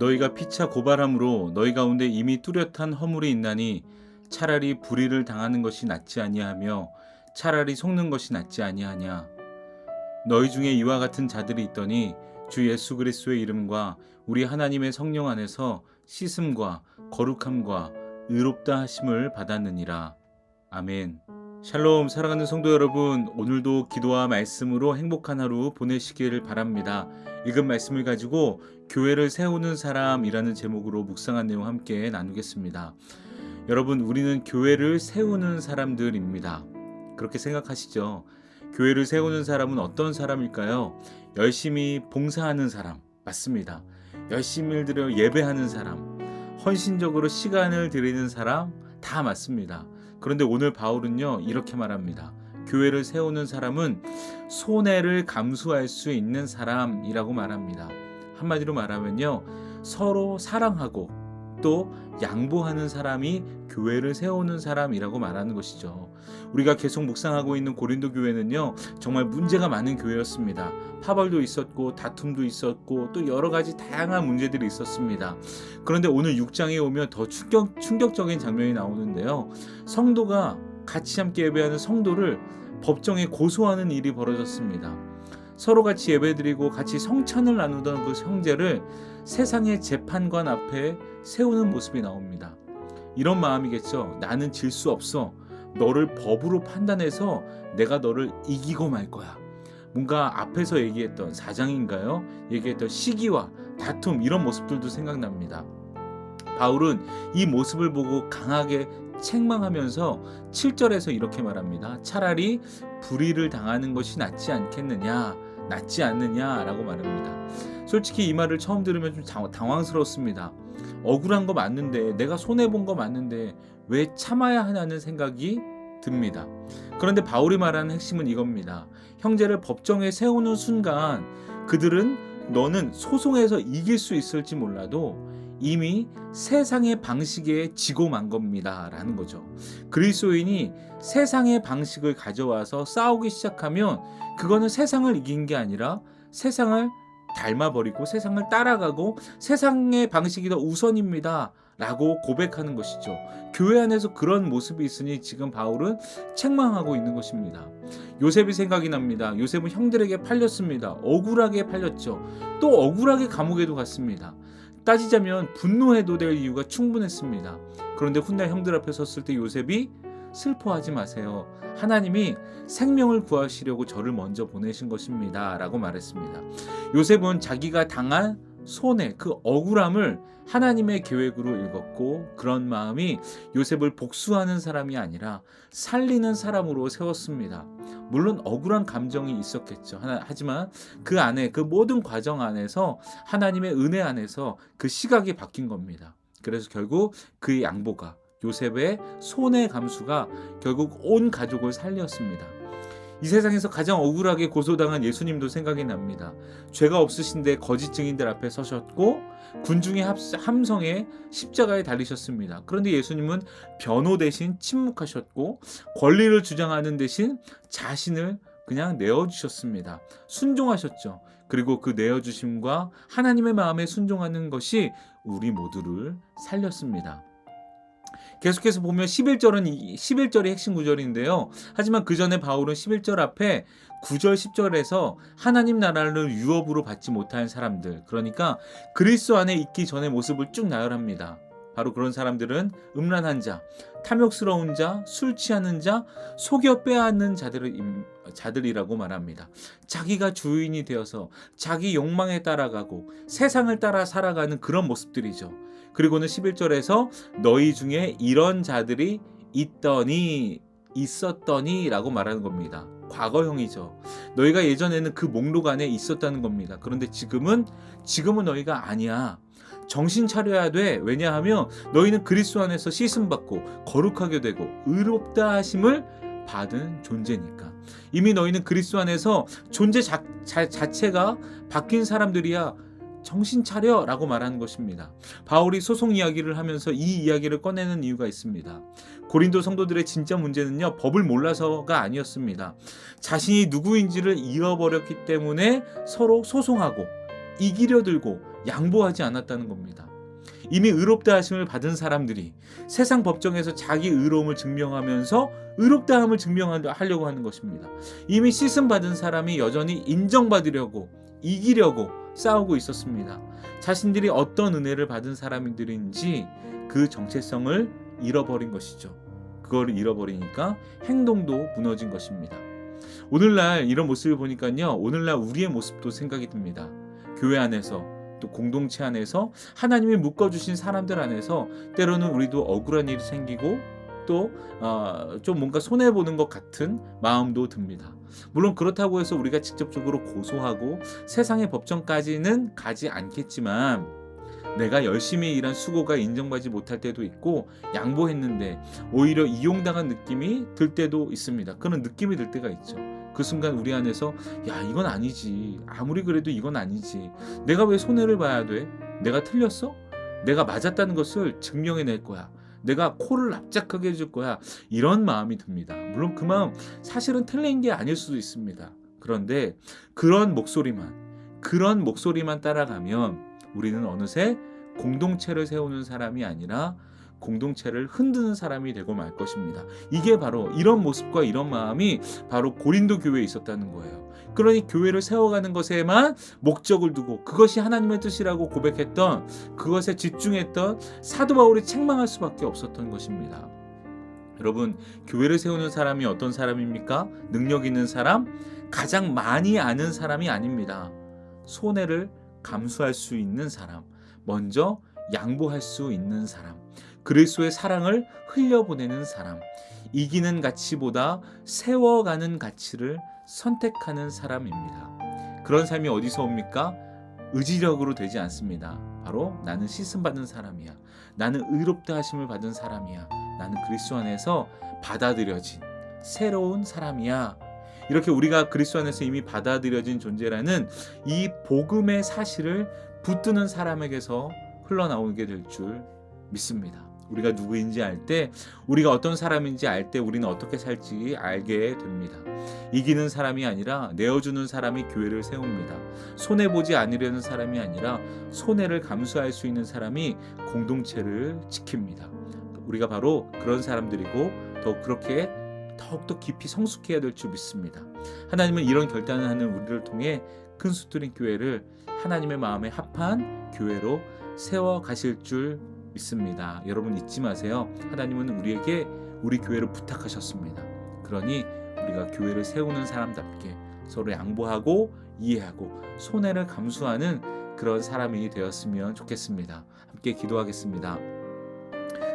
너희가 피차 고발함으로 너희 가운데 이미 뚜렷한 허물이 있나니 차라리 불의를 당하는 것이 낫지 아니하며 차라리 속는 것이 낫지 아니하냐. 너희 중에 이와 같은 자들이 있더니 주 예수 그리스도의 이름과 우리 하나님의 성령 안에서 씻음과 거룩함과 의롭다 하심을 받았느니라. 아멘. 샬롬. 사랑하는 성도 여러분, 오늘도 기도와 말씀으로 행복한 하루 보내시기를 바랍니다. 읽은 말씀을 가지고 교회를 세우는 사람이라는 제목으로 묵상한 내용 함께 나누겠습니다. 여러분, 우리는 교회를 세우는 사람들입니다. 그렇게 생각하시죠? 교회를 세우는 사람은 어떤 사람일까요? 열심히 봉사하는 사람, 맞습니다. 열심히 들여 예배하는 사람, 헌신적으로 시간을 드리는 사람, 다 맞습니다. 그런데 오늘 바울은요, 이렇게 말합니다. 교회를 세우는 사람은 손해를 감수할 수 있는 사람이라고 말합니다. 한마디로 말하면요, 서로 사랑하고 또 양보하는 사람이 교회를 세우는 사람이라고 말하는 것이죠. 우리가 계속 묵상하고 있는 고린도 교회는요, 정말 문제가 많은 교회였습니다. 파벌도 있었고 다툼도 있었고 또 여러 가지 다양한 문제들이 있었습니다. 그런데 오늘 6장에 오면 더 충격적인 장면이 나오는데요, 성도가 같이 함께 예배하는 성도를 법정에 고소하는 일이 벌어졌습니다. 서로 같이 예배드리고 같이 성찬을 나누던 그 형제를 세상의 재판관 앞에 세우는 모습이 나옵니다. 이런 마음이겠죠. 나는 질 수 없어. 너를 법으로 판단해서 내가 너를 이기고 말 거야. 뭔가 앞에서 얘기했던 사장인가요? 얘기했던 시기와 다툼, 이런 모습들도 생각납니다. 바울은 이 모습을 보고 강하게 책망하면서 7절에서 이렇게 말합니다. 차라리 불의를 당하는 것이 낫지 않겠느냐, 낫지 않느냐라고 말합니다. 솔직히 이 말을 처음 들으면 좀 당황스럽습니다. 억울한 거 맞는데, 내가 손해본 거 맞는데 왜 참아야 하냐는 생각이 듭니다. 그런데 바울이 말하는 핵심은 이겁니다. 형제를 법정에 세우는 순간 그들은 너는 소송에서 이길 수 있을지 몰라도 이미 세상의 방식에 지고 만 겁니다 라는 거죠. 그리스도인이 세상의 방식을 가져와서 싸우기 시작하면 그거는 세상을 이긴 게 아니라 세상을 닮아버리고 세상을 따라가고 세상의 방식이 더 우선입니다 라고 고백하는 것이죠. 교회 안에서 그런 모습이 있으니 지금 바울은 책망하고 있는 것입니다. 요셉이 생각이 납니다. 요셉은 형들에게 팔렸습니다. 억울하게 팔렸죠. 또 억울하게 감옥에도 갔습니다. 따지자면 분노해도 될 이유가 충분했습니다. 그런데 훗날 형들 앞에 섰을 때 요셉이 슬퍼하지 마세요. 하나님이 생명을 구하시려고 저를 먼저 보내신 것입니다 라고 말했습니다. 요셉은 자기가 당한 손해, 그 억울함을 하나님의 계획으로 읽었고, 그런 마음이 요셉을 복수하는 사람이 아니라 살리는 사람으로 세웠습니다. 물론 억울한 감정이 있었겠죠. 하지만 그 안에, 그 모든 과정 안에서 하나님의 은혜 안에서 그 시각이 바뀐 겁니다. 그래서 결국 그의 양보가, 요셉의 손해 감수가 결국 온 가족을 살렸습니다. 이 세상에서 가장 억울하게 고소당한 예수님도 생각이 납니다. 죄가 없으신데 거짓 증인들 앞에 서셨고 군중의 함성에 십자가에 달리셨습니다. 그런데 예수님은 변호 대신 침묵하셨고 권리를 주장하는 대신 자신을 그냥 내어주셨습니다. 순종하셨죠. 그리고 그 내어주심과 하나님의 마음에 순종하는 것이 우리 모두를 살렸습니다. 계속해서 보면 11절이 핵심 구절인데요. 하지만 그 전에 바울은 11절 앞에 9절 10절에서 하나님 나라를 유업으로 받지 못한 사람들, 그러니까 그리스도 안에 있기 전의 모습을 쭉 나열합니다. 바로 그런 사람들은 음란한 자, 탐욕스러운 자, 술 취하는 자, 속여 빼앗는 자들이라고 말합니다. 자기가 주인이 되어서 자기 욕망에 따라가고 세상을 따라 살아가는 그런 모습들이죠. 그리고는 11절에서 너희 중에 이런 자들이 있었더니 라고 말하는 겁니다. 과거형이죠. 너희가 예전에는 그 목록 안에 있었다는 겁니다. 그런데 지금은 너희가 아니야. 정신 차려야 돼. 왜냐하면 너희는 그리스도 안에서 씻음받고 거룩하게 되고 의롭다 하심을 받은 존재니까. 이미 너희는 그리스도 안에서 존재 자체가 바뀐 사람들이야. 정신 차려 라고 말하는 것입니다. 바울이 소송 이야기를 하면서 이 이야기를 꺼내는 이유가 있습니다. 고린도 성도들의 진짜 문제는요, 법을 몰라서가 아니었습니다. 자신이 누구인지를 잃어버렸기 때문에 서로 소송하고 이기려 들고 양보하지 않았다는 겁니다. 이미 의롭다 하심을 받은 사람들이 세상 법정에서 자기 의로움을 증명하면서 의롭다함을 증명하려고 하는 것입니다. 이미 씻음 받은 사람이 여전히 인정받으려고, 이기려고 싸우고 있었습니다. 자신들이 어떤 은혜를 받은 사람들인지 그 정체성을 잃어버린 것이죠. 그걸 잃어버리니까 행동도 무너진 것입니다. 오늘날 이런 모습을 보니까요, 오늘날 우리의 모습도 생각이 듭니다. 교회 안에서, 또 공동체 안에서, 하나님이 묶어주신 사람들 안에서 때로는 우리도 억울한 일이 생기고 또 좀 뭔가 손해보는 것 같은 마음도 듭니다. 물론 그렇다고 해서 우리가 직접적으로 고소하고 세상의 법정까지는 가지 않겠지만, 내가 열심히 일한 수고가 인정받지 못할 때도 있고 양보했는데 오히려 이용당한 느낌이 들 때도 있습니다. 그런 느낌이 들 때가 있죠. 그 순간 우리 안에서 야, 이건 아니지, 아무리 그래도 이건 아니지, 내가 왜 손해를 봐야 돼? 내가 틀렸어? 내가 맞았다는 것을 증명해낼 거야, 내가 코를 납작하게 해줄 거야, 이런 마음이 듭니다. 물론 그 마음 사실은 틀린 게 아닐 수도 있습니다. 그런데 그런 목소리만 따라가면 우리는 어느새 공동체를 세우는 사람이 아니라 공동체를 흔드는 사람이 되고 말 것입니다. 이게 바로, 이런 모습과 이런 마음이 바로 고린도 교회에 있었다는 거예요. 그러니 교회를 세워가는 것에만 목적을 두고 그것이 하나님의 뜻이라고 고백했던, 그것에 집중했던 사도 바울이 책망할 수밖에 없었던 것입니다. 여러분, 교회를 세우는 사람이 어떤 사람입니까? 능력 있는 사람, 가장 많이 아는 사람이 아닙니다. 손해를 감수할 수 있는 사람, 먼저 양보할 수 있는 사람, 그리스도의 사랑을 흘려보내는 사람, 이기는 가치보다 세워가는 가치를 선택하는 사람입니다. 그런 삶이 어디서 옵니까? 의지력으로 되지 않습니다. 바로 나는 씻음받은 사람이야, 나는 의롭다 하심을 받은 사람이야, 나는 그리스도 안에서 받아들여진 새로운 사람이야, 이렇게 우리가 그리스도 안에서 이미 받아들여진 존재라는 이 복음의 사실을 붙드는 사람에게서 흘러나오게 될 줄 믿습니다. 우리가 누구인지 알 때, 우리가 어떤 사람인지 알 때 우리는 어떻게 살지 알게 됩니다. 이기는 사람이 아니라 내어주는 사람이 교회를 세웁니다. 손해보지 않으려는 사람이 아니라 손해를 감수할 수 있는 사람이 공동체를 지킵니다. 우리가 바로 그런 사람들이고, 그렇게 더욱더 깊이 성숙해야 될 줄 믿습니다. 하나님은 이런 결단을 하는 우리를 통해 큰 수트린 교회를 하나님의 마음에 합한 교회로 세워 가실 줄 믿습니다. 여러분 잊지 마세요. 하나님은 우리에게 우리 교회를 부탁하셨습니다. 그러니 우리가 교회를 세우는 사람답게 서로 양보하고 이해하고 손해를 감수하는 그런 사람이 되었으면 좋겠습니다. 함께 기도하겠습니다.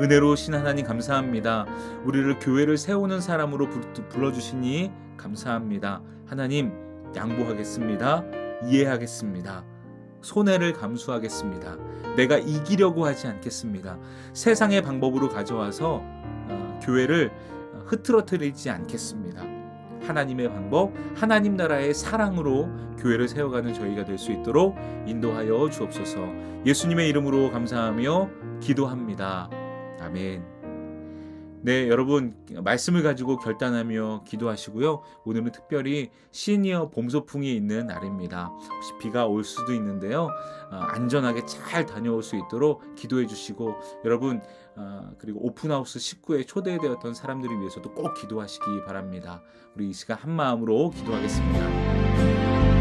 은혜로우신 하나님 감사합니다. 우리를 교회를 세우는 사람으로 불러주시니 감사합니다. 하나님, 양보하겠습니다. 이해하겠습니다. 손해를 감수하겠습니다. 내가 이기려고 하지 않겠습니다. 세상의 방법으로 가져와서 교회를 흐트러뜨리지 않겠습니다. 하나님의 방법, 하나님 나라의 사랑으로 교회를 세워가는 저희가 될 수 있도록 인도하여 주옵소서. 예수님의 이름으로 감사하며 기도합니다. 아멘. 네, 여러분 말씀을 가지고 결단하며 기도하시고요. 오늘은 특별히 시니어 봄소풍이 있는 날입니다. 혹시 비가 올 수도 있는데요. 안전하게 잘 다녀올 수 있도록 기도해 주시고, 여러분 그리고 오픈하우스 식구에 초대되었던 사람들을 위해서도 꼭 기도하시기 바랍니다. 우리 이 시간 한 마음으로 기도하겠습니다.